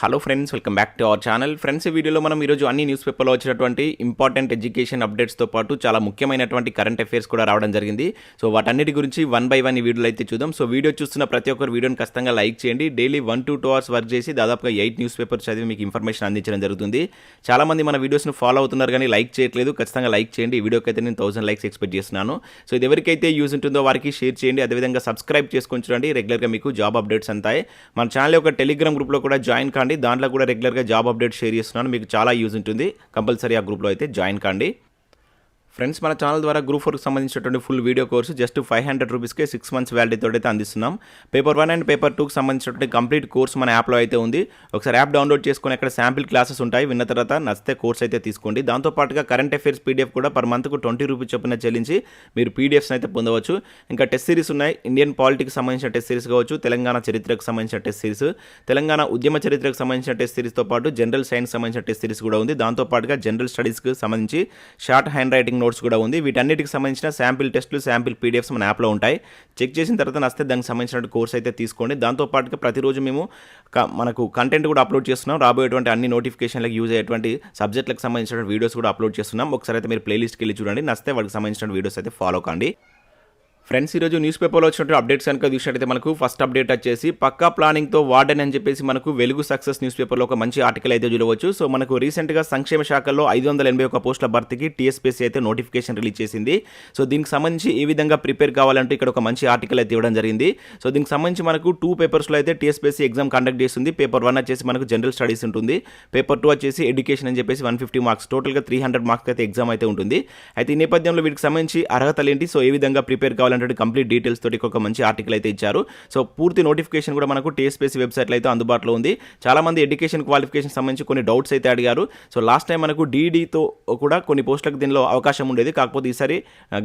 Hello friends, welcome back to our channel. Friends, ఈ వీడియోలో మనం ఈరోజు అన్ని న్యూస్ పేపర్లో వచ్చినటువంటి ఇంపార్టెంట్ ఎడ్యుకేషన్ అప్డేట్స్తో పాటు చాలా ముఖ్యమైనటువంటి కరెంట్ అఫైర్స్ కూడా రావడం జరిగింది. సో వాటన్నిటి గురించి వన్ బై వన్ ఈ వీడియోలో అయితే చూద్దాం. సో వీడియో చూస్తున్న ప్రతి ఒక్కరు వీడియోని ఖచ్చితంగా లైక్ చేయండి. డైలీ 1 to 2 hours వర్క్ చేసి దాదాపుగా 8 న్యూస్ పేపర్స్ చదివి మీకు ఇన్ఫర్మేషన్ అందించడం జరుగుతుంది. చాలామంది మన వీడియోస్ను ఫాలో అవుతున్నారు కానీ లైక్ చేయట్లేదు. ఖచ్చితంగా లైక్ చేయండి. ఈ వీడియోకి అయితే నేను 1000 లైక్స్ ఎక్స్పెక్ట్ చేస్తున్నాను. సో ఇది ఎవరికైతే యూజ్ ఉంటుందో వారికి షేర్ చేయండి. అదేవిధంగా సబ్స్క్రైబ్ చేసుకొని చూడండి. రెగ్యులర్గా మీకు జాబ్ అప్డేట్స్ అంతాయి. మన ఛానల్ యొక్క టెలిగ్రామ్ గ్రూప్లో కూడా జాయిన్ కాండి. దాంట్లో కూడా రెగ్యులర్గా జాబ్ అప్డేట్ షేర్ చేస్తున్నాను. మీకు చాలా యూజ్ ఉంటుంది. కంపల్సరీ ఆ గ్రూప్లో అయితే జాయిన్ కాండి. ఫ్రెండ్స్, మన ఛానల్ ద్వారా గ్రూప్ 4కి సంబంధించినటువంటి ఫుల్ వీడియో కోర్సు జస్ట్ 500 రూపీస్కే 6 months వ్యాలిడీతో అయితే అందిస్తున్నాం. పేపర్ 1 అండ్ పేపర్ 2కి సంబంధించినటువంటి కంప్లీట్ కోర్స్ మన యాప్లో అయితే ఉంది. ఒకసారి యాప్ డౌన్లోడ్ చేసుకుని అక్కడ శాంపిల్ క్లాసెస్ ఉంటాయి. విన్న తర్వాత నచ్చితే కోర్స్ అయితే తీసుకోండి. దాంతోపాటుగా కరెంట్ అఫైర్స్ పీడిఎఫ్ కూడా పర్ మంత్కు 20 రూపీస్ చొప్పున చెల్లించి మీరు పీడిఎఫ్స్ అయితే పొందవచ్చు. ఇంకా టెస్ట్ సిరీస్ ఉన్నాయి. ఇండియన్ పాలిటిక్స్ సంబంధించిన టెస్ట్ సిరీస్ కావచ్చు, తెలంగాణ చరిత్రకు సంబంధించిన టెస్ట్ సిరీస్, తెలంగాణ ఉద్యమ చరిత్రకు సంబంధించిన టెస్ట్ సిరీస్తో పాటు జనరల్ సైన్స్ సంబంధించిన టెస్ట్ సిరీస్ కూడా ఉంది. దాంతోపాటుగా జనరల్ స్టడీస్కి సంబంధించి షార్ట్ హ్యాండ్ రైటింగ్ నోట్స్ కూడా ఉంది. వీటన్నిటికి సంబంధించిన శాంపిల్ టెస్టులు, శాంపిల్ పీడిఎఫ్స్ మన యాప్లో ఉంటాయి. చెక్ చేసిన తర్వాత నచ్చితే దానికి సంబంధించిన కోర్స్ అయితే తీసుకోండి. దాంతోపాటుగా ప్రతిరోజు మేము మనకు కంటెంట్ కూడా అప్లోడ్ చేస్తున్నాం. రాబోయేటువంటి అన్ని నోటిఫికేషన్లకు యూజ్ అయ్యేటువంటి సబ్జెక్టులకు సంబంధించిన వీడియోస్ కూడా అప్లోడ్ చేస్తున్నాం. ఒకసారి అయితే మీరు ప్లేలిస్ట్కి వెళ్ళి చూడండి. నచ్చితే వాటికి సంబంధించిన వీడియోస్ అయితే ఫాలో కండి. ఫ్రెండ్స్, ఈరోజు న్యూస్ పేపర్లో వచ్చినట్టు అప్డేట్స్ కనుక చూసినట్టయితే మనకు ఫస్ట్ అప్డేట్ వచ్చేసి పక్కా ప్లానింగ్తో వార్డెన్ అని చెప్పేసి మనకు వెలుగు సక్సెస్ న్యూస్ పేపర్లో ఒక మంచి ఆర్టికల్ అయితే చూడవచ్చు. సో మనకు రీసెంట్గా సంక్షేమ శాఖల్లో 581 పోస్టుల భర్తీకి TSPSC అయితే నోటిఫికేషన్ రిలీజ్ చేసింది. సో దీనికి సంబంధించి ఏ విధంగా ప్రిపేర్ కావాలంటే ఇక్కడ ఒక మంచి ఆర్టికల్ అయితే ఇవ్వడం జరిగింది. సో దీనికి సంబంధించి మనకు 2 పేపర్స్లో అయితే TSPSC ఎగ్జామ్ కండక్ట్ చేస్తుంది. పేపర్ 1 వచ్చేసి మనకు జనరల్ స్టడీస్ ఉంటుంది. పేపర్ 2 వచ్చేసి ఎడ్యుకేషన్ అని చెప్పేసి 150 మార్క్స్, టోటల్గా 300 మార్క్స్ అయితే ఎగ్జామ్ అయితే ఉంటుంది. అయితే ఈ నేపథ్యంలో వీటికి సంబంధించి అర్హతలు ఏంటి, సో ఏ విధంగా ప్రిపేర్ కావాలంటే కంప్లీట్ డీటెయిల్స్ తోటి ఒక మంచి ఆర్టికల్ అయితే ఇచ్చారు. సో పూర్తి నోటిఫికేషన్ కూడా మనకు TSPSC వెబ్సైట్లో అయితే అందుబాటులో ఉంది. చాలా మంది ఎడ్యుకేషన్ క్వాలిఫికేషన్ సంబంధించి కొన్ని డౌట్స్ అయితే అడిగారు. సో లాస్ట్ టైం మనకు DEDతో కూడా కొన్ని పోస్టులకు దీనిలో అవకాశం ఉండేది. కాకపోతే ఈసారి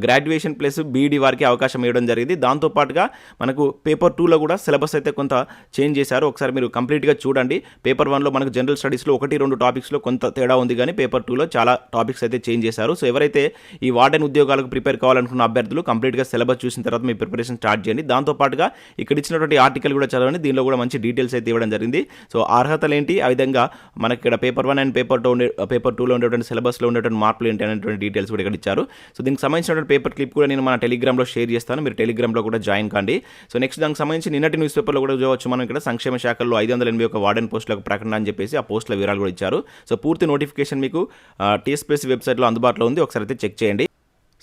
గ్రాడ్యుయేషన్ ప్లస్ BED వారికి అవకాశం ఇవ్వడం జరిగింది. దాంతోపాటుగా మనకు పేపర్ 2లో కూడా సిలబస్ అయితే కొంత చేంజ్ చేశారు. ఒకసారి మీరు కంప్లీట్గా చూడండి. పేపర్ 1లో మనకు జనరల్ స్టడీస్లో 1-2 టాపిక్స్లో కొంత తేడా ఉంది, కానీ పేపర్ 2లో చాలా టాపిక్స్ అయితే చేంజ్ చేశారు. సో ఎవరైతే ఈ వార్డెన్ ఉద్యోగాలకు ప్రిపేర్ కావాలనుకున్న అభ్యర్థులు కంప్లీట్గా సిలబస్ చూసిన తర్వాత మీ ప్రిపరేషన్ స్టార్ట్ చేయండి. దాంతోపాటుగా ఇక్కడ ఇచ్చినటువంటి ఆర్టికల్ కూడా చదవండి. దీనిలో కూడా మంచి డీటెయిల్స్ అయితే ఇవ్వడం జరిగింది. సో అర్హతలు ఏంటి, ఆ విధంగా మనకి ఇక్కడ పేపర్ 1 అండ్ పేపర్ 2లో ఉండేటువంటి సిలబస్లో ఉండేటువంటి మార్పులు ఏంటి అనేటువంటి డీటెయిల్స్ కూడా ఇక్కడ ఇచ్చారు. సో దీనికి సంబంధించినటువంటి పేపర్ క్లిప్ కూడా నేను మన టెలిగ్రామ్లో షేర్ చేస్తాను. మీరు టెలిగ్రామ్లో కూడా జాయిన్ కండి. సో నెక్స్ట్ దానికి సంబంధించి నిన్నటి న్యూస్ పేపర్లో కూడా చూడవచ్చు. మనం ఇక్కడ సంక్షేమ శాఖల్లో 581 వార్డెన్ పోస్టులకు ప్రకటన అని చెప్పేసి ఆ పోస్టుల వివరాలు కూడా ఇచ్చారు. సో పూర్తి నోటిఫికేషన్ మీకు TSPSC వెబ్సైట్లో అందుబాటులో ఉంది. ఒకసారి అయితే చెక్ చేయండి.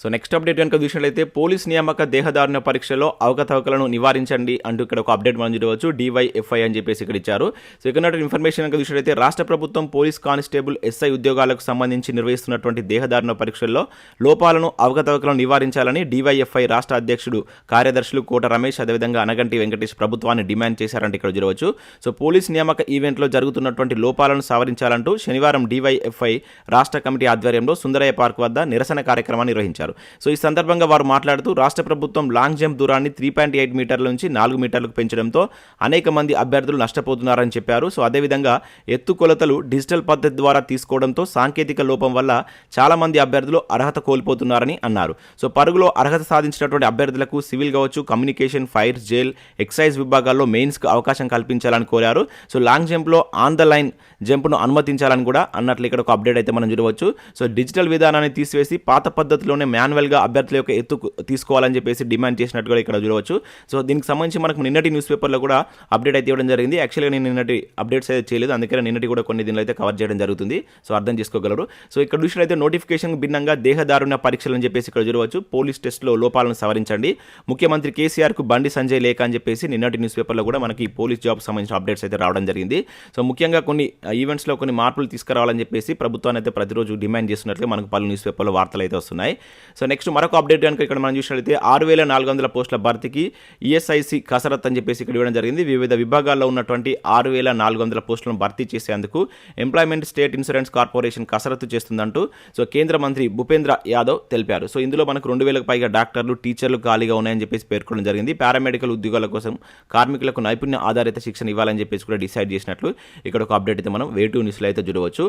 సో నెక్స్ట్ అప్డేట్ కనుక చూసినట్లయితే పోలీస్ నియామక దేహదారుణ పరీక్షలో అవకతవకలను నివారించండి అంటూ ఇక్కడ ఒక అప్డేట్ మనం చూడవచ్చు. DYFI అని చెప్పేసి ఇక్కడ ఇచ్చారు. సో ఇక్కడ ఇన్ఫర్మేషన్ కనుక చూసినట్లయితే రాష్ట్ర ప్రభుత్వం పోలీస్ కానిస్టేబుల్ SI ఉద్యోగాలకు సంబంధించి నిర్వహిస్తున్నటువంటి దేహదారుణ పరీక్షల్లో లోపాలను, అవకతవకలను నివారించాలని DYFI రాష్ట్ర అధ్యక్షుడు కార్యదర్శులు కోట రమేష్, అదేవిధంగా అనగంటి వెంకటేష్ ప్రభుత్వాన్ని డిమాండ్ చేశారంటే ఇక్కడ చూడవచ్చు. సో పోలీస్ నియామక ఈవెంట్లో జరుగుతున్నటువంటి లోపాలను సవరించాలంటూ శనివారం DYFI రాష్ట్ర కమిటీ ఆధ్వర్యంలో సుందరయ్య పార్క్ వద్ద నిరసన కార్యక్రమాన్ని నిర్వహించారు. సో ఈ సందర్భంగా వారు మాట్లాడుతూ రాష్ట్ర ప్రభుత్వం లాంగ్ జంప్ దూరాన్ని 3.8 మీటర్ల నుంచి 4 మీటర్లకు పెంచడంతో అనేక మంది అభ్యర్థులు నష్టపోతున్నారని చెప్పారు. సో అదేవిధంగా ఎత్తు కొలతలు డిజిటల్ పద్ధతి ద్వారా తీసుకోవడంతో సాంకేతిక లోపం వల్ల చాలా మంది అభ్యర్థులు అర్హత కోల్పోతున్నారని అన్నారు. సో పరుగులో అర్హత సాధించినటువంటి అభ్యర్థులకు సివిల్ కావచ్చు, కమ్యూనికేషన్, ఫైర్, జైల్, ఎక్సైజ్ విభాగాల్లో మెయిన్స్కు అవకాశం కల్పించాలని కోరారు. సో లాంగ్ జంప్లో ఆన్ ద లైన్ జంప్ను అనుమతించాలని కూడా అన్నట్లు ఇక్కడ ఒక అప్డేట్ అయితే మనం చూడవచ్చు. సో డిజిటల్ విధానాన్ని తీసివేసి పాత పద్ధతిలోనే మాన్యువల్గా అభ్యర్థుల యొక్క ఎత్తు తీసుకోవాలని చెప్పేసి డిమాండ్ చేసినట్టుగా ఇక్కడ చూడవచ్చు. సో దీనికి సంబంధించి మనకు నిన్నటి న్యూస్ పేపర్లో కూడా అప్డేట్ అయితే ఇవ్వడం జరిగింది. యాక్చువల్గా నేను నిన్నటి అప్డేట్స్ అయితే చేయలేదు, అందుకని నిన్నటి కూడా కొన్ని దీనిలో అయితే కవర్ చేయడం జరుగుతుంది. సో అర్థం చేసుకోగలరు. సో ఇక్కడ చూసినట్లయితే నోటిఫికేషన్ భిన్నంగా దేహదారుణ పరీక్షలు అని చెప్పేసి ఇక్కడ చూడవచ్చు. పోలీస్ టెస్ట్లో లోపాలను సవరించండి, ముఖ్యమంత్రి కేసీఆర్కు బండి సంజయ్ లేఖ అని చెప్పేసి నిన్నటి న్యూస్ పేపర్లో కూడా మనకి పోలీస్ జాబ్ సంబంధించిన అప్డేట్స్ అయితే రావడం జరిగింది. సో ముఖ్యంగా కొన్ని ఈవెంట్స్లో కొన్ని మార్పులు తీసుకురావాలని చెప్పేసి ప్రభుత్వాన్ని అయితే ప్రతిరోజు డిమాండ్ చేస్తున్నట్లుగా మనకు పలు న్యూస్ పేపర్లో వార్తలు అయితే వస్తున్నాయి. సో నెక్స్ట్ మరొక అప్డేట్ కనుక ఇక్కడ మనం చూసినట్లయితే 6400 పోస్టుల భర్తీకి ESIC కసరత్ అని చెప్పేసి ఇక్కడ ఇవ్వడం జరిగింది. వివిధ విభాగాల్లో ఉన్నటువంటి 6400 పోస్టులను భర్తీ చేసేందుకు ఎంప్లాయ్మెంట్ స్టేట్ ఇన్సూరెన్స్ కార్పొరేషన్ కసరత్తు చేస్తుందంటూ సో కేంద్ర మంత్రి భూపేంద్ర యాదవ్ తెలిపారు. సో ఇందులో మనకు 2000కు పైగా డాక్టర్లు, టీచర్లు ఖాళీగా ఉన్నాయని చెప్పేసి పేర్కొనడం జరిగింది. పారామెడికల్ ఉద్యోగాల కోసం కార్మికులకు నైపుణ్య ఆధారిత శిక్షణ ఇవ్వాలని చెప్పేసి కూడా డిసైడ్ చేసినట్లు ఇక్కడ ఒక అప్డేట్ అయితే మనం వే2 న్యూస్లో అయితే చూడవచ్చు.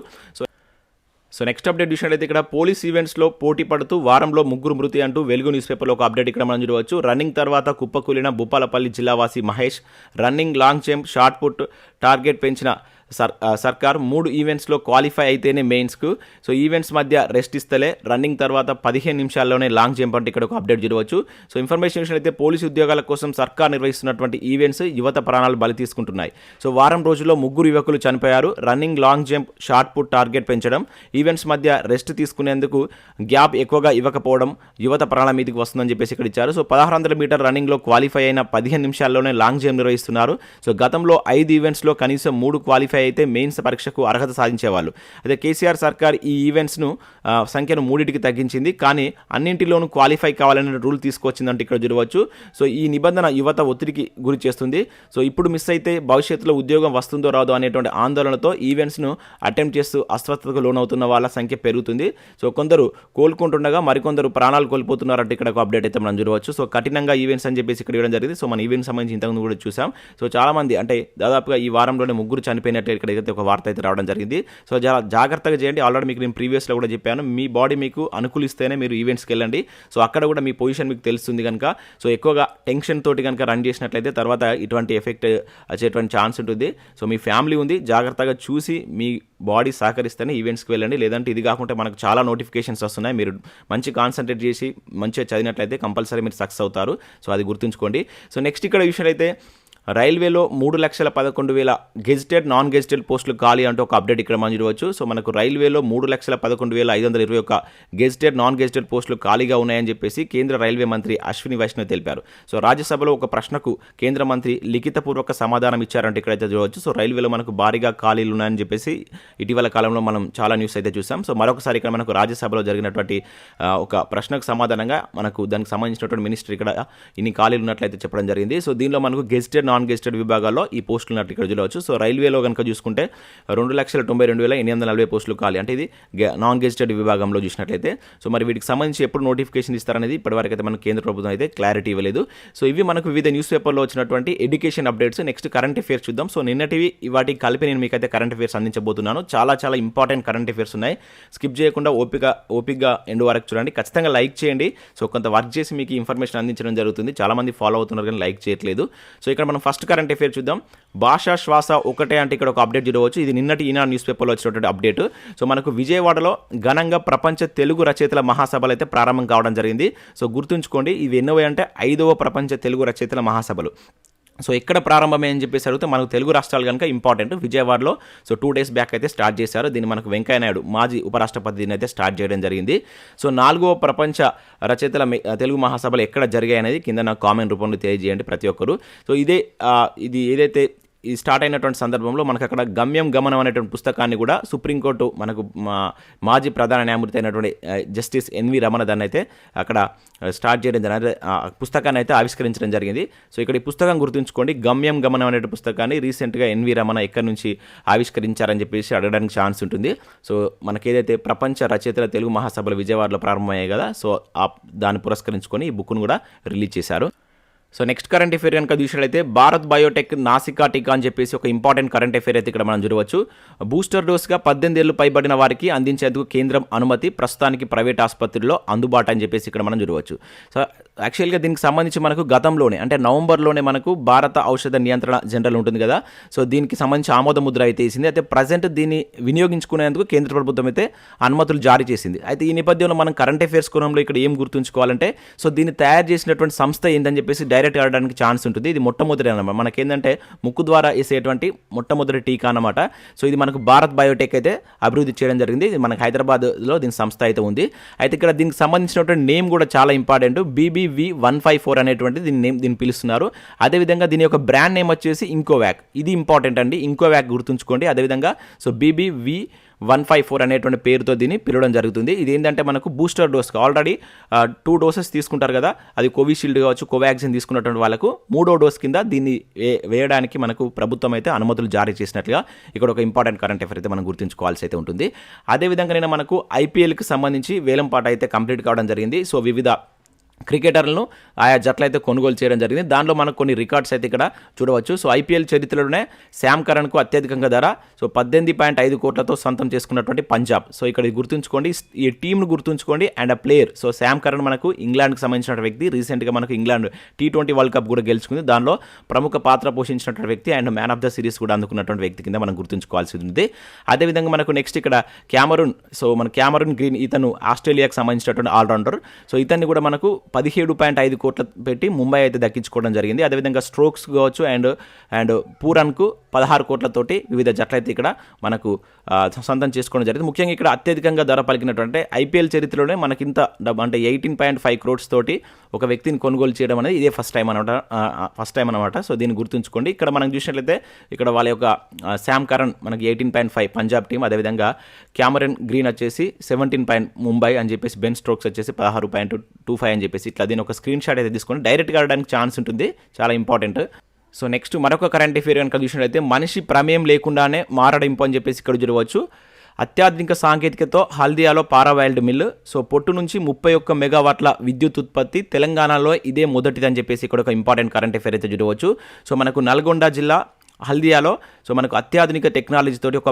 సో నెక్స్ట్ అప్డేట్ చూసినట్లయితే ఇక్కడ పోలీస్ ఈవెంట్స్లో పోటీ పడుతూ వారంలో 3 మృతి అంటూ వెలుగు న్యూస్ పేపర్లో ఒక అప్డేట్ ఇక్కడ మనం చూడవచ్చు. రన్నింగ్ తర్వాత కుప్పకూలిన భూపాలపల్లి జిల్లావాసి Mahesh, running, long jump, shot put target పెంచిన సర్కార్ 3 ఈవెంట్స్లో క్వాలిఫై అయితేనే మెయిన్స్కు. సో ఈవెంట్స్ మధ్య రెస్ట్ ఇస్తలే, రన్నింగ్ తర్వాత 15 నిమిషాల్లోనే లాంగ్ జంప్ అంటే ఇక్కడ ఒక అప్డేట్ చూడవచ్చు. సో ఇన్ఫర్మేషన్ విషయంలో అయితే పోలీసు ఉద్యోగాల కోసం సర్కార్ నిర్వహిస్తున్నటువంటి ఈవెంట్స్ యువత ప్రాణాలు బలి తీసుకుంటున్నాయి. సో వారం రోజుల్లో 3 యువకులు చనిపోయారు. Running, long jump, shot put target పెంచడం, ఈవెంట్స్ మధ్య రెస్ట్ తీసుకునేందుకు గ్యాప్ ఎక్కువగా ఇవ్వకపోవడం యువత ప్రాణాల మీదకి వస్తుందని చెప్పేసి ఇక్కడ ఇచ్చారు. సో 1600 మీటర్ రన్నింగ్లో క్వాలిఫై అయిన 15 నిమిషాల్లోనే లాంగ్ జంప్ నిర్వహిస్తున్నారు. సో గతంలో 5 ఈవెంట్స్లో కనీసం 3 క్వాలిఫై అయితే మెయిన్స్ పరీక్షకు అర్హత సాధించేవాళ్ళు. అయితే కేసీఆర్ సర్కార్ ఈ ఈవెంట్స్ను సంఖ్యను 3కి తగ్గించింది. కానీ అన్నింటిలోనూ క్వాలిఫై కావాలనే రూల్ తీసుకొచ్చిందంటే ఇక్కడ చూడవచ్చు. సో ఈ నిబంధన యువత ఒత్తిడికి గురి చేస్తుంది. సో ఇప్పుడు మిస్ అయితే భవిష్యత్తులో ఉద్యోగం వస్తుందో రాదో అనేటువంటి ఆందోళనతో ఈవెంట్స్ను అటెంప్ట్ చేస్తూ అస్వస్థతకు లోనవుతున్న వాళ్ళ సంఖ్య పెరుగుతుంది. సో కొందరు కోలుకుంటుండగా మరికొందరు ప్రాణాలు కోల్పోతున్నారంటే ఇక్కడ ఒక అప్డేట్ అయితే మనం చూడవచ్చు. సో కఠినంగా ఈవెంట్స్ అని చెప్పేసి ఇక్కడ ఇవ్వడం జరిగింది. సో మన ఈవెంట్స్ సంబంధించి ఇంతకుముందు కూడా చూసాం. సో చాలామంది అంటే దాదాపుగా ఈ వారంలోనే 3 చనిపోయినట్టు ఇక్కడ అయితే ఒక వార్త అయితే రావడం జరిగింది. సో చాలా జాగ్రత్తగా చేయండి. ఆల్రెడీ మీకు నేను ప్రీవియస్లో కూడా చెప్పాను, మీ బాడీ మీకు అనుకూలిస్తేనే మీరు ఈవెంట్స్కి వెళ్ళండి. సో అక్కడ కూడా మీ పొజిషన్ మీకు తెలుస్తుంది కనుక. సో ఎక్కువగా టెన్షన్ తోటి కనుక రన్ చేసినట్లయితే తర్వాత ఇటువంటి ఎఫెక్ట్ వచ్చేటువంటి ఛాన్స్ ఉంటుంది. సో మీ ఫ్యామిలీ ఉంది, జాగ్రత్తగా చూసి మీ బాడీ సహకరిస్తేనే ఈవెంట్స్కి వెళ్ళండి. లేదంటే ఇది కాకుంటే మనకు చాలా నోటిఫికేషన్స్ వస్తున్నాయి. మీరు మంచి కాన్సన్ట్రేట్ చేసి మంచిగా చదివినట్లయితే కంపల్సరీ మీరు సక్సెస్ అవుతారు. సో అది గుర్తుంచుకోండి. సో నెక్స్ట్ ఇక్కడ విషయం అయితే రైల్వేలో 3,11,000 గెజిటెడ్, నాన్ గెజిటెడ్ పోస్టులు ఖాళీ అంటూ ఒక అప్డేట్ ఇక్కడ మనం చూడవచ్చు. సో మనకు రైల్వేలో 3,11,521 గెజిటెడ్, నాన్ గెజిటెడ్ పోస్టులు ఖాళీగా ఉన్నాయని చెప్పేసి కేంద్ర రైల్వే మంత్రి అశ్విని వైష్ణవ్ తెలిపారు. సో రాజ్యసభలో ఒక ప్రశ్నకు కేంద్ర మంత్రి లిఖితపూర్వక సమాధానం ఇచ్చారంటే ఇక్కడైతే చూడవచ్చు. సో రైల్వేలో మనకు భారీగా ఖాళీలు ఉన్నాయని చెప్పేసి ఇటీవల కాలంలో మనం చాలా న్యూస్ అయితే చూసాం. సో మరొకసారి ఇక్కడ మనకు రాజ్యసభలో జరిగినటువంటి ఒక ప్రశ్నకు సమాధానంగా మనకు దానికి సంబంధించినటువంటి మినిస్టర్ ఇక్కడ ఇన్ని ఖాళీలు ఉన్నట్లయితే చెప్పడం జరిగింది. సో దీనిలో మనకు గెజిటెడ్, నాన్ గెజిటెడ్ విభాగాల్లో ఈ పోస్టులు ఉన్నట్టు ఇక్కడ చూడవచ్చు. సో రైల్వేలో కనుక చూసుకుంటే 2,92,840 పోస్టులు ఖాళీ, అంటే ఇది నాన్ గెజిటెడ్ విభాగంలో చూసినట్లయితే. సో మరి వీటికి సంబంధించి ఎప్పుడు నోటిఫికేషన్ ఇస్తారనేది ఇప్పటివరకు అయితే మనకు కేంద్ర ప్రభుత్వం అయితే క్లారిటీ ఇవ్వలేదు. సో ఇవి మనకు వివిధ న్యూస్ పేపర్లో వచ్చినటువంటి education updates. Next current affairs చూద్దాం. సో నిన్నటివి వాటికి కలిపి నేను మీకైతే కరెంట్ అఫేర్స్ అందించబోతున్నాను. చాలా ఇంపార్టెంట్ కరెంట్ అఫేర్స్ ఉన్నాయి. స్కిప్ చేయకుండా ఓపికగా ఎండ్ వరకు చూడండి. ఖచ్చితంగా లైక్ చేయండి. సో కొంత వర్క్ చేసి మీకు ఇన్ఫర్మేషన్ అందించడం జరుగుతుంది. చాలామంది ఫాలో అవుతున్నారు కానీ లైక్ చేయట్లేదు. సో ఇక్కడ మనం ఫస్ట్ కరెంట్ అఫేర్ చూద్దాం. భాషా శ్వాస ఒకటే అంటే ఇక్కడ ఒక అప్డేట్ చూడవచ్చు. ఇది నిన్నటి ఈనాడు న్యూస్ పేపర్లో వచ్చినటువంటి అప్డేట్. సో మనకు విజయవాడలో ఘనంగా ప్రపంచ తెలుగు రచయితల మహాసభలు అయితే ప్రారంభం కావడం జరిగింది. సో గుర్తుంచుకోండి, ఇవి ఎన్నోవి అంటే 5వ ప్రపంచ తెలుగు రచయితల మహాసభలు. సో ఎక్కడ ప్రారంభమే అని చెప్పేసి అడిగితే మనకు తెలుగు రాష్ట్రాలు కనుక ఇంపార్టెంట్. విజయవాడలో సో 2 days బ్యాక్ అయితే స్టార్ట్ చేశారు. దీన్ని మనకు వెంకయ్య నాయుడు మాజీ ఉపరాష్ట్రపతి దీన్ని అయితే స్టార్ట్ చేయడం జరిగింది. సో 4వ ప్రపంచ రచయితల తెలుగు మహాసభలు ఎక్కడ జరిగాయి అనేది కింద నాకు కామెంట్ రూపంలో తెలియజేయండి ప్రతి ఒక్కరు. సో ఇది ఏదైతే ఈ స్టార్ట్ అయినటువంటి సందర్భంలో మనకు అక్కడ గమ్యం గమనం అనేటువంటి పుస్తకాన్ని కూడా సుప్రీంకోర్టు మనకు మాజీ ప్రధాన న్యాయమూర్తి అయినటువంటి జస్టిస్ ఎన్వి రమణ దాన్ని అయితే అక్కడ స్టార్ట్ చేయడం జరిగింది. పుస్తకాన్ని అయితే ఆవిష్కరించడం జరిగింది. సో ఇక్కడ ఈ పుస్తకం గుర్తుంచుకోండి, గమ్యం గమనం అనే పుస్తకాన్ని రీసెంట్గా ఎన్వి రమణ ఎక్కడి నుంచి ఆవిష్కరించారని చెప్పేసి అడగడానికి ఛాన్స్ ఉంటుంది. సో మనకి ఏదైతే ప్రపంచ రచయితల తెలుగు మహాసభలు విజయవాడలో ప్రారంభమయ్యాయి కదా, సో దాన్ని పురస్కరించుకొని ఈ బుక్ను కూడా రిలీజ్ చేశారు. సో నెక్స్ట్ కరెంట్ అఫేర్ కనుక చూసినట్లయితే భారత్ బయోటెక్ నాసికా టీకా అని చెప్పేసి ఒక ఇంపార్టెంట్ కరెంట్ అఫేర్ అయితే ఇక్కడ మనం చూడవచ్చు. బూస్టర్ డోస్గా 18 ఏళ్ళు పైబడిన వారికి అందించేందుకు కేంద్రం అనుమతి, ప్రస్తుతానికి ప్రైవేట్ ఆసుపత్రుల్లో అందుబాటు అని చెప్పేసి ఇక్కడ మనం చూడవచ్చు. సో యాక్చువల్గా దీనికి సంబంధించి మనకు గతంలోనే అంటే నవంబర్లోనే మనకు భారత ఔషధ నియంత్రణ జనరల్ ఉంటుంది కదా, సో దీనికి సంబంధించి ఆమోద ముద్ర అయితే వేసింది. అయితే ప్రజెంట్ దీన్ని వినియోగించుకునేందుకు కేంద్ర ప్రభుత్వం అయితే అనుమతులు జారీ చేసింది. అయితే ఈ నేపథ్యంలో మనం కరెంట్ అఫేర్స్ కోణంలో ఇక్కడ ఏం గుర్తుంచుకోవాలంటే, సో దీన్ని తయారు చేసినటువంటి సంస్థ ఏంటని చెప్పేసి డైరెక్ట్ ఆడడానికి ఛాన్స్ ఉంటుంది. ఇది మొట్టమొదటి అన్నమాట, మనకేంటంటే ముక్కు ద్వారా వేసేటువంటి మొట్టమొదటి టీకా అన్నమాట. సో ఇది మనకు భారత్ బయోటెక్ అయితే అభివృద్ధి చేయడం జరిగింది. ఇది మనకు హైదరాబాద్లో దీని సంస్థ అయితే ఉంది. అయితే ఇక్కడ దీనికి సంబంధించినటువంటి నేమ్ కూడా చాలా ఇంపార్టెంట్, BBV154 అనేటువంటి దీన్ని పిలుస్తున్నారు. అదేవిధంగా దీని యొక్క బ్రాండ్ నేమ్ వచ్చేసి ఇంకోవాక్, ఇది ఇంపార్టెంట్ అండి, ఇంకోవాక్ గుర్తుంచుకోండి. అదేవిధంగా సో BBV154 అనేటువంటి పేరుతో దీన్ని పిలవడం జరుగుతుంది. ఇది ఏంటంటే మనకు బూస్టర్ డోస్ ఆల్రెడీ 2 doses తీసుకుంటారు కదా, అది కోవిషీల్డ్ కావచ్చు, కోవాక్సిన్ తీసుకున్నటువంటి వాళ్ళకు 3వ డోస్ కింద దీన్ని వేయడానికి మనకు ప్రభుత్వం అయితే అనుమతులు జారీ చేసినట్లుగా ఇక్కడ ఒక ఇంపార్టెంట్ కరెంట్ అఫేర్ అయితే మనం గుర్తుంచుకోవాల్సి అయితే ఉంటుంది. అదేవిధంగా నేను మనకు IPLకి సంబంధించి వేలంపాట అయితే కంప్లీట్ కావడం జరిగింది. సో వివిధ క్రికెటర్లను ఆయా జట్లు అయితే కొనుగోలు చేయడం జరిగింది. దానిలో మనకు కొన్ని రికార్డ్స్ అయితే ఇక్కడ చూడవచ్చు. సో ఐపీఎల్ చరిత్రలోనే శామ్ కరణ్కు అత్యధికంగా ధర 18.5 కోట్లతో సొంతం చేసుకున్నటువంటి పంజాబ్. సో ఇక్కడ గుర్తుంచుకోండి, ఈ టీంను గుర్తుంచుకోండి అండ్ ఆ ప్లేయర్. సో శామ్ కరణ్ మనకు ఇంగ్లాండ్కి సంబంధించిన వ్యక్తి. రీసెంట్గా మనకు ఇంగ్లాండ్ T20 వరల్డ్ కప్ కూడా గెలుచుకుంది. దానిలో ప్రముఖ పాత్ర పోషించినటువంటి వ్యక్తి and man of the series కూడా అందుకున్నటువంటి వ్యక్తి కింద మనం గుర్తుంచుకోవాల్సి ఉంది. అదేవిధంగా మనకు నెక్స్ట్ ఇక్కడ క్యామరూన్. సో మన క్యామరూన్ గ్రీన్, ఇతను ఆస్ట్రేలియాకి సంబంధించినటువంటి ఆల్రౌండర్. సో ఇతన్ని కూడా మనకు 17.5 కోట్ల పెట్టి ముంబై అయితే దక్కించుకోవడం జరిగింది. అదేవిధంగా స్ట్రోక్స్ కావచ్చు అండ్ పూరన్కు 16 కోట్లతోటి వివిధ జట్లు అయితే ఇక్కడ మనకు సొంతం చేసుకోవడం జరిగింది. ముఖ్యంగా ఇక్కడ అత్యధికంగా ధర పలికినటువంటి ఐపీఎల్ చరిత్రలోనే మనకింత అంటే 18.5 crores తోటి ఒక వ్యక్తిని కొనుగోలు చేయడం అనేది ఇదే ఫస్ట్ టైం అనమాట. సో దీన్ని గుర్తుంచుకోండి. ఇక్కడ మనం చూసినట్లయితే ఇక్కడ వాళ్ళ యొక్క శామ్ కరణ్ మనకి 18.5 పంజాబ్ టీం, అదేవిధంగా క్యామరన్ గ్రీన్ వచ్చేసి 17 ముంబై అని చెప్పేసి, బెన్ స్ట్రోక్స్ వచ్చేసి 16.25 అని చెప్పేసి ఇట్లా దీని ఒక స్క్రీన్ షాట్ అయితే తీసుకొని డైరెక్ట్గా ఆడడానికి ఛాన్స్ ఉంటుంది. చాలా ఇంపార్టెంట్. సో నెక్స్ట్ మరొక కరెంట్ అఫేర్ కనుక చూసినట్లయితే మనిషి ప్రమేయం లేకుండానే మారడింపు అని చెప్పేసి ఇక్కడ చూడవచ్చు. అత్యాధునిక సాంకేతికతో హల్దియాలో పారావైల్డ్ మిల్లు. సో పొట్టు నుంచి 31 మెగావాట్ల విద్యుత్ ఉత్పత్తి. తెలంగాణలో ఇదే మొదటిదని చెప్పేసి ఇక్కడ ఒక ఇంపార్టెంట్ కరెంట్ అఫేర్ అయితే చూడవచ్చు. సో మనకు నల్గొండ జిల్లా హల్దియాలో సో మనకు అత్యాధునిక టెక్నాలజీతోటి ఒక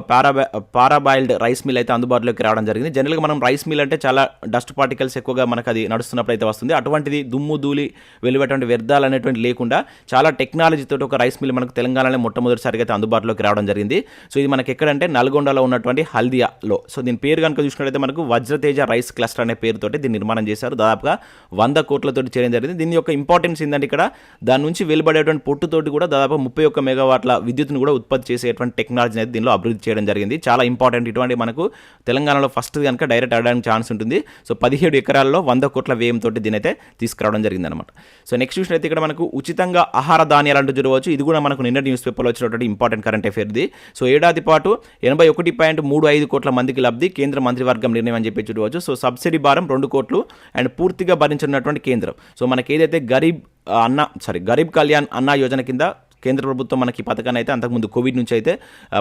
పారాబాయిల్డ్ రైస్ మిల్ అయితే అందుబాటులోకి రావడం జరిగింది. జనరల్గా మనం రైస్ మిల్ అంటే చాలా డస్ట్ పార్టికల్స్ ఎక్కువగా మనకు అది నడుస్తున్నప్పుడు అయితే వస్తుంది. అటువంటిది దుమ్ము ధూళి వెలువటువంటి వ్యర్థాలు అనేటువంటి లేకుండా చాలా టెక్నాలజీతోటి ఒక రైస్ మిల్ మనకు తెలంగాణలో మొట్టమొదటిసారిగా అయితే అందుబాటులోకి రావడం జరిగింది. సో ఇది మనకి ఎక్కడంటే నల్గొండలో ఉన్నటువంటి హల్దియాలో. సో దీని పేరు కనుక చూసినట్లయితే మనకు వజ్రతేజ రైస్ క్లస్టర్ అనే పేరుతోటి దీన్ని నిర్మాణం చేశారు. దాదాపుగా 100 కోట్లతోటి చేయడం జరిగింది. దీని యొక్క ఇంపార్టెన్స్ ఏంటంటే ఇక్కడ దాని నుంచి వెలువడేటువంటి పొట్టుతోటి కూడా దాదాపు 31 మెగావాట్ల విద్యుత్తును కూడా ఉత్పత్తి చేసేటువంటి టెక్నాలజీ అయితే దీనిలో అభివృద్ధి చేయడం జరిగింది. చాలా ఇంపార్టెంట్. ఇటువంటి మనకు తెలంగాణలో ఫస్ట్ కనుక డైరెక్ట్ ఆడడానికి ఛాన్స్ ఉంటుంది. సో 17 ఎకరాల్లో 100 కోట్ల వ్యయంతో దీని అయితే తీసుకురావడం జరిగింది అనమాట. సో నెక్స్ట్ చూసిన అయితే ఇక్కడ మనకు ఉచితంగా ఆహార ధాన్యాలు అంటూ చూడవచ్చు. ఇది కూడా మనకు నిన్న న్యూస్ పేపర్లో వచ్చినటువంటి ఇంపార్టెంట్ కరెంట్ అఫేర్ది. సో ఏడాది పాటు 81.35 కోట్ల మందికి లబ్ధి, కేంద్ర మంత్రివర్గం నిర్ణయం అని చెప్పి చూడవచ్చు. సో సబ్సిడీ భారం 2 కోట్లు అండ్ పూర్తిగా భరించినటువంటి కేంద్రం. సో మనకి ఏదైతే గరీబ్ కళ్యాణ్ అన్న యోజన కింద కేంద్ర ప్రభుత్వం మనకి ఈ పథకాన్ని అయితే అంతకుముందు కోవిడ్ నుంచి అయితే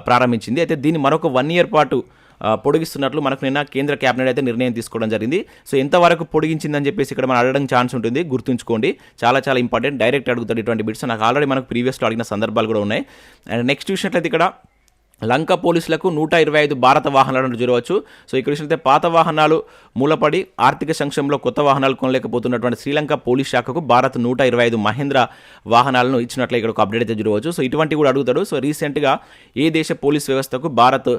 ప్రారంభించింది. అయితే దీన్ని మరొక 1 year పాటు పొడిగిస్తున్నట్లు మనకు నిన్న కేంద్ర క్యాబినెట్ అయితే నిర్ణయం తీసుకోవడం జరిగింది. సో ఎంతవరకు పొడిగించిందని చెప్పేసి ఇక్కడ మనం అడగడం ఛాన్స్ ఉంటుంది. గుర్తుంచుకోండి, చాలా ఇంపార్టెంట్. డైరెక్ట్ అడుగుతాడు ఇటువంటి బిట్స్. నాకు ఆల్రెడీ మనకు ప్రీవియస్లో అడిగిన సందర్భాలు కూడా ఉన్నాయి. అండ్ నెక్స్ట్ చూసినట్లయితే ఇక్కడ లంక పోలీసులకు 125 భారత వాహనాలను చూడవచ్చు. సో ఇక్కడ చూసినట్లయితే పాత వాహనాలు మూలపడి ఆర్థిక సంక్షేమంలో కొత్త వాహనాలు కొనలేకపోతున్నటువంటి శ్రీలంక పోలీస్ శాఖకు భారత్ 125 మహేంద్ర వాహనాలను ఇచ్చినట్లు ఇక్కడ ఒక అప్డేట్ అయితే చూడవచ్చు. సో ఇటువంటి కూడా అడుగుతాడు. సో రీసెంట్గా ఏ దేశ పోలీస్ వ్యవస్థకు భారత్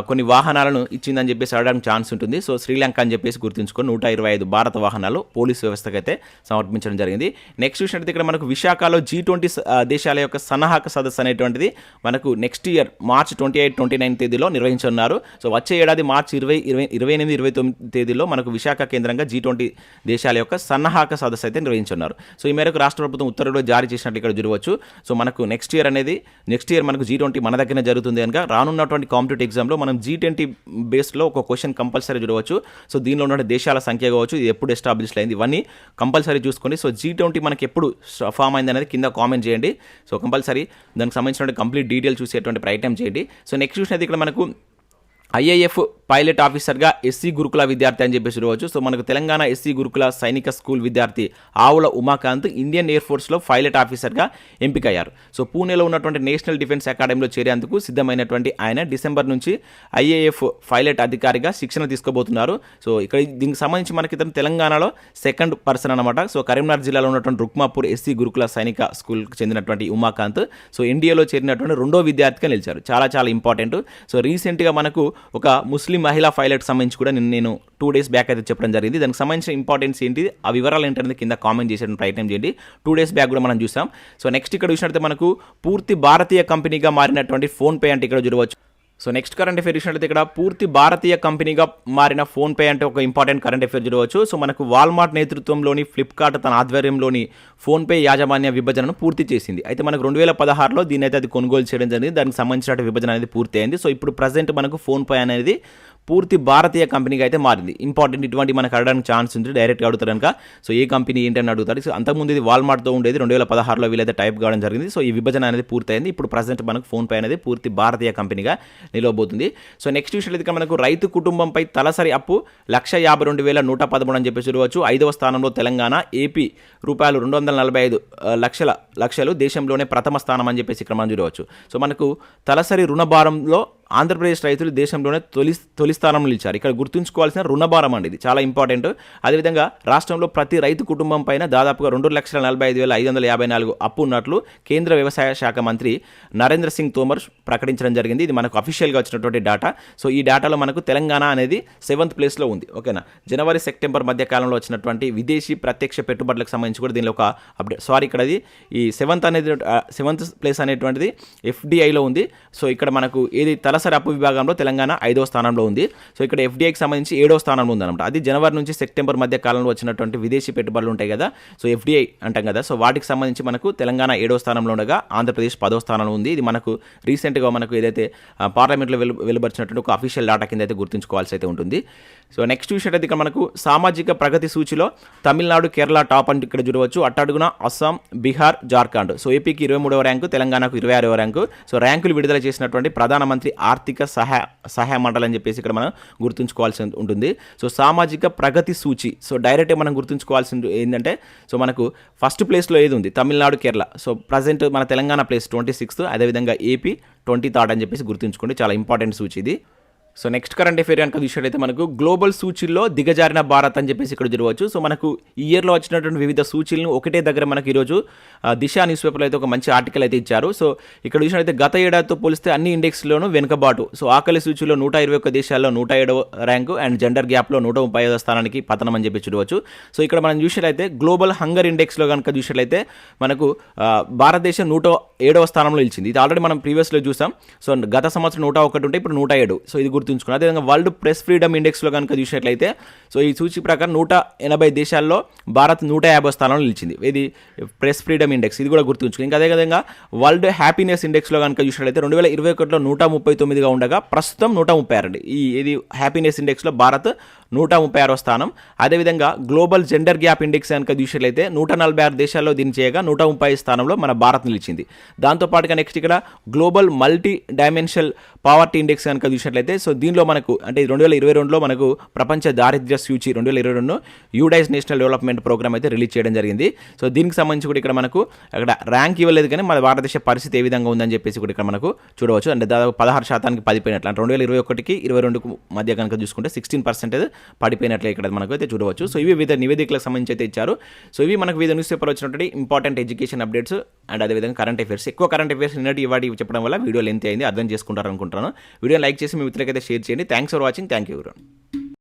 కొన్ని వాహనాలను ఇచ్చిందని చెప్పేసి అడగడానికి ఛాన్స్ ఉంటుంది. సో శ్రీలంక అని చెప్పేసి గుర్తుంచుకొని 125 భారత వాహనాలు పోలీస్ వ్యవస్థకు అయితే సమర్పించడం జరిగింది. నెక్స్ట్ చూసినట్లయితే ఇక్కడ మనకు విశాఖలో G20 దేశాల యొక్క సన్నాహక సదస్సు అనేటువంటిది మనకు నెక్స్ట్ ఇయర్ మార్చ్ 28-29 తేదీలో నిర్వహించనున్నారు. సో వచ్చే ఏడాది మార్చి 28-29 తేదీలో మనకు విశాఖ కేంద్రంగా G20 దేశాల యొక్క సన్నాహక సదస్సు అయితే నిర్వహించనున్నారు. సో ఈ మేరకు రాష్ట్ర ప్రభుత్వం ఉత్తర్వులు జారీ చేసినట్లు ఇక్కడ చూడవచ్చు. సో మనకు నెక్స్ట్ ఇయర్ మనకు G20 మన దగ్గర జరుగుతుంది కనుక రానున్నటువంటి కాంపిటేటివ్ ఎగ్జామ్లో మనం G20 బేస్లో ఒక క్వశ్చన్ కంపల్సరీ చూడవచ్చు. సో దీనిలో ఉన్న దేశాల సంఖ్య కావచ్చు, ఇది ఎప్పుడు ఎస్టాబ్లిష్ అయింది, ఇవన్నీ కంపల్సరీ చూసుకోండి. సో G20 మనకి ఎప్పుడు ఫామ్ అయింది అనేది కింద కామెంట్ చేయండి. సో కంపల్సరీ దానికి సంబంధించిన కంప్లీట్ డీటెయిల్ చూసేటువంటి ప్రయత్నం చేయండి. సో నెక్స్ట్ చూసినది ఇక్కడ మనకు ఐఏఎఫ్ పైలట్ ఆఫీసర్గా ఎస్సీ గురుకుల విద్యార్థి అని చెప్పేసి చూడవచ్చు. సో మనకు తెలంగాణ ఎస్సీ గురుకుల సైనిక స్కూల్ విద్యార్థి ఆవుల ఉమాకాంత్ ఇండియన్ ఎయిర్ ఫోర్స్లో పైలట్ ఆఫీసర్గా ఎంపికయ్యారు. సో పూణేలో ఉన్నటువంటి నేషనల్ డిఫెన్స్ అకాడమీలో చేరేందుకు సిద్ధమైనటువంటి ఆయన డిసెంబర్ నుంచి ఐఏఎఫ్ పైలట్ అధికారిగా శిక్షణ తీసుకోబోతున్నారు. సో ఇక్కడ దీనికి సంబంధించి మనకి ఇతను తెలంగాణలో సెకండ్ పర్సన్ అనమాట. సో కరీంనగర్ జిల్లాలో ఉన్నటువంటి రుక్మాపూర్ ఎస్సీ గురుకుల సైనిక స్కూల్కి చెందినటువంటి ఉమాకాంత్ సో ఎన్డీఏలో చేరినటువంటి 2వ విద్యార్థిగా నిలిచారు. చాలా ఇంపార్టెంట్. సో రీసెంట్గా మనకు ఒక ముస్లిం మహిళా పైలట్ సంబంధించి కూడా నేను 2 days బ్యాక్ అయితే చెప్పడం జరిగింది. దానికి సంబంధించిన ఇంపార్టెన్స్ ఏంటి, ఆ వివరాలు ఏంటనేది కింద కామెంట్ చేసేటువంటి ప్రయత్నం చేయండి. 2 days బ్యాక్ కూడా మనం చూసాం. సో నెక్స్ట్ ఇక్కడ చూసినట్లయితే మనకు పూర్తి భారతీయ కంపెనీగా మారినటువంటి ఫోన్పే అంటే ఇక్కడ చూడవచ్చు. సో నెక్స్ట్ కరెంట్ అఫేర్ చూసినట్లయితే ఇక్కడ పూర్తి భారతీయ కంపెనీగా మారిన ఫోన్పే అంటే ఒక ఇంపార్టెంట్ కరెంట్ అఫేర్ చూడవచ్చు. సో మనకు వాల్మార్ట్ నేతృత్వంలోని ఫ్లిప్కార్ట్ తన ఆధ్వర్యంలోని ఫోన్పే యాజమాన్య విభజనను పూర్తి చేసింది. అయితే మనకు 2016లో దీని అయితే అది కొనుగోలు చేయడం జరిగింది. దానికి సంబంధించిన విభజన అనేది పూర్తి అయింది. సో ఇప్పుడు ప్రజెంట్ మనకు ఫోన్పే అనేది పూర్తి భారతీయ కంపెనీగా అయితే మారింది. ఇంపార్టెంట్, ఇటువంటి మనకు అడగడానికి ఛాన్స్ ఉంది, డైరెక్ట్గా అడుగుతారు కనుక. సో ఏ కంపెనీ ఏంటని అడుగుతారు. సో అంతకుముందు ఇది వాల్మార్ట్తో ఉండేది, 2016లో వీళ్ళైతే టైప్ కావడం జరిగింది. సో ఈ విభజన అనేది పూర్తయింది. ఇప్పుడు ప్రజెంట్ మనకు ఫోన్పే అనేది పూర్తి భారతీయ కంపెనీగా నిలవబోతుంది. సో నెక్స్ట్ విషయం అయితే మనకు రైతు కుటుంబంపై తలసరి అప్పు 1,52,113 అని చెప్పేసి చూడవచ్చు. 5వ స్థానంలో తెలంగాణ, ఏపీ రూపాయలు 245 లక్షలు దేశంలోనే ప్రథమ స్థానం అని చెప్పేసి ఇక్కడ మనం చూడవచ్చు. సో మనకు తలసరి రుణభారంలో ఆంధ్రప్రదేశ్ రైతులు దేశంలోనే తొలి స్థానంలో నిలిచారు. ఇక్కడ గుర్తుంచుకోవాల్సిన రుణభారం అండి, ఇది చాలా ఇంపార్టెంట్. అదేవిధంగా రాష్ట్రంలో ప్రతి రైతు కుటుంబం పైన దాదాపుగా 2,45,554 అప్పు ఉన్నట్లు కేంద్ర వ్యవసాయ శాఖ మంత్రి నరేంద్ర సింగ్ తోమర్ ప్రకటించడం జరిగింది. ఇది మనకు అఫీషియల్గా వచ్చినటువంటి డేటా. సో ఈ డేటాలో మనకు తెలంగాణ అనేది 7th ప్లేస్లో ఉంది. ఓకేనా, జనవరి సెప్టెంబర్ మధ్య కాలంలో వచ్చినటువంటి విదేశీ ప్రత్యక్ష పెట్టుబడులకు సంబంధించి కూడా దీనిలో ఒక అప్డేట్. ఇక్కడ ఈ 7th ప్లేస్ అనేటువంటిది FDIలో ఉంది. సో ఇక్కడ మనకు ఏది తలసరి అప్పు విభాగంలో తెలంగాణ 5వ స్థానంలో ఉంది. సో ఇక్కడ FDIకి సంబంధించి 7వ స్థానంలో ఉందన్నమాట. అది జనవరి నుంచి సెప్టెంబర్ మధ్య కాలంలో వచ్చినటువంటి విదేశీ పెట్టుబడులు ఉంటాయి కదా, సో FDI అంటాం కదా. సో వాటికి సంబంధించి మనకు తెలంగాణ 7వ స్థానంలో ఉండగా ఆంధ్రప్రదేశ్ 10వ స్థానంలో ఉంది. ఇది మనకు రీసెంట్గా మనకు ఏదైతే పార్లమెంట్లో వెలువరిచినటువంటి ఒక అఫీషియల్ డేటా కింద అయితే గుర్తుంచుకోవాల్సి అయితే ఉంటుంది. సో నెక్స్ట్ విషయం అయితే ఇక్కడ మనకు సామాజిక ప్రగతి సూచిలో తమిళనాడు, కేరళ టాప్ అంటే ఇక్కడ చూడవచ్చు. అట్టడుగున అస్సాం, బీహార్, జార్ఖండ్. సో ఏపీకి 23వ ర్యాంకు, తెలంగాణకు 26వ ర్యాంకు. సో ర్యాంకులు విడుదల చేసినటువంటి ప్రధానమంత్రి ఆర్థిక సహాయ మండలి అని చెప్పేసి ఇక్కడ మనం గుర్తుంచుకోవాల్సి ఉంటుంది. సో సామాజిక ప్రగతి సూచి, సో డైరెక్ట్గా మనం గుర్తుంచుకోవాల్సింది ఏంటంటే, సో మనకు ఫస్ట్ ప్లేస్లో ఏది ఉంది, తమిళనాడు, కేరళ. సో ప్రజెంట్ మన తెలంగాణ ప్లేస్ 26th, అదేవిధంగా ఏపీ 23rd అని చెప్పేసి గుర్తుంచుకోండి, చాలా ఇంపార్టెంట్ సూచి ఇది. సో నెక్స్ట్ కరెంట్ అఫేర్ కనుక చూసినట్టయితే మనకు గ్లోబల్ సూచీల్లో దిగజారిన భారత్ అని చెప్పేసి ఇక్కడ చూడవచ్చు. సో మనకు ఈ ఇయర్లో వచ్చినటువంటి వివిధ సూచీలను ఒకటే దగ్గర మనకు ఈరోజు దిశ న్యూస్ పేపర్లో అయితే ఒక మంచి ఆర్టికల్ అయితే ఇచ్చారు. సో ఇక్కడ చూసినట్టయితే గత ఏడాదితో పోలిస్తే అన్ని ఇండెక్స్లోనూ వెనుకబాటు. సో ఆకలి సూచీలో 121 దేశాల్లో 107వ ర్యాంకు అండ్ జెండర్ గ్యాప్లో 135వ స్థానానికి పతనం అని చెప్పి చూడవచ్చు. సో ఇక్కడ మనం చూసినట్లయితే గ్లోబల్ హంగర్ ఇండెక్స్లో కనుక చూసినట్లయితే మనకు భారతదేశం 107వ స్థానంలో నిలిచింది. ఇది ఆల్రెడీ మనం ప్రీవియస్లో చూసాం. సో గత సంవత్సరం 101 ఉంటే ఇప్పుడు 107. సో ఇది గుర్తుంచుకున్నాం. అదేవిధంగా వరల్డ్ ప్రెస్ ఫ్రీడమ్ ఇండెక్స్లో కనుక చూసినట్లయితే సో ఈ సూచి ప్రకారం 180 దేశాల్లో భారత్ 150వ స్థానంలో నిలిచింది. ఇది ప్రెస్ ఫ్రీడమ్ ఇండెక్స్, ఇది కూడా గుర్తుంచుకుని. ఇంకా అదేవిధంగా వరల్డ్ హ్యాపీనెస్ ఇండెక్స్లో కనుక చూసినట్లయితే 2021లో 139గా ఉండగా ప్రస్తుతం 136 ఇది హ్యాపీనెస్ ఇండెక్స్లో భారత్ 136వ స్థానం. అదేవిధంగా గ్లోబల్ జెండర్ గ్యాప్ ఇండెక్స్ కనుక చూసినట్లయితే 146 దేశాల్లో దీన్ని చేయగా 130 స్థానంలో మన భారత్ నిలిచింది. దాంతోపాటుగా నెక్స్ట్ ఇక్కడ global multi dimensional poverty index కనుక చూసినట్లయితే సో దీనిలో మనకు అంటే 2022లో మనకు ప్రపంచ దారిద్ర్య సూచి 2022 యూడైస్ నేషనల్ డెవలప్మెంట్ ప్రోగ్రామ్ అయితే రిలీజ్ చేయడం జరిగింది. సో దీనికి సంబంధించి కూడా ఇక్కడ మనకు అక్కడ ర్యాంక్ ఇవ్వలేదు, కానీ మన భారతదేశ పరిస్థితి ఏ విధంగా ఉందని చెప్పేసి కూడా ఇక్కడ మనకు చూడవచ్చు. అంటే దాదాపు 16% పడిపోయినట్లు, అంటే 2021కి 22కు మధ్య కనుక చూసుకుంటే 16% పడిపోయినట్లే ఇక్కడ మనకు అయితే చూడవచ్చు. సో ఇవి వివిధ నివేదికలకు సంబంధించి అయితే ఇచ్చారు. సో ఇవి మనకు వివిధ న్యూస్ పేపర్ వచ్చినటువంటి ఇంపార్టెంట్ ఎడ్యుకేషన్ అప్డేట్స్ అండ్ అదేవిధంగా కరెంట్ అఫేర్స్. ఎక్కువ కరెంట్ అఫేర్స్ నిన్నటి ఇవాటి చెప్పడం వల్ల వీడియో లెంత్ అయింది, అర్థం చేసుకుంటారు అనుకుంటున్నాను. వీడియో లైక్ చేసి మీ మిత్రులకైతే షేర్ చేయండి. Thanks for watching. Thank you everyone.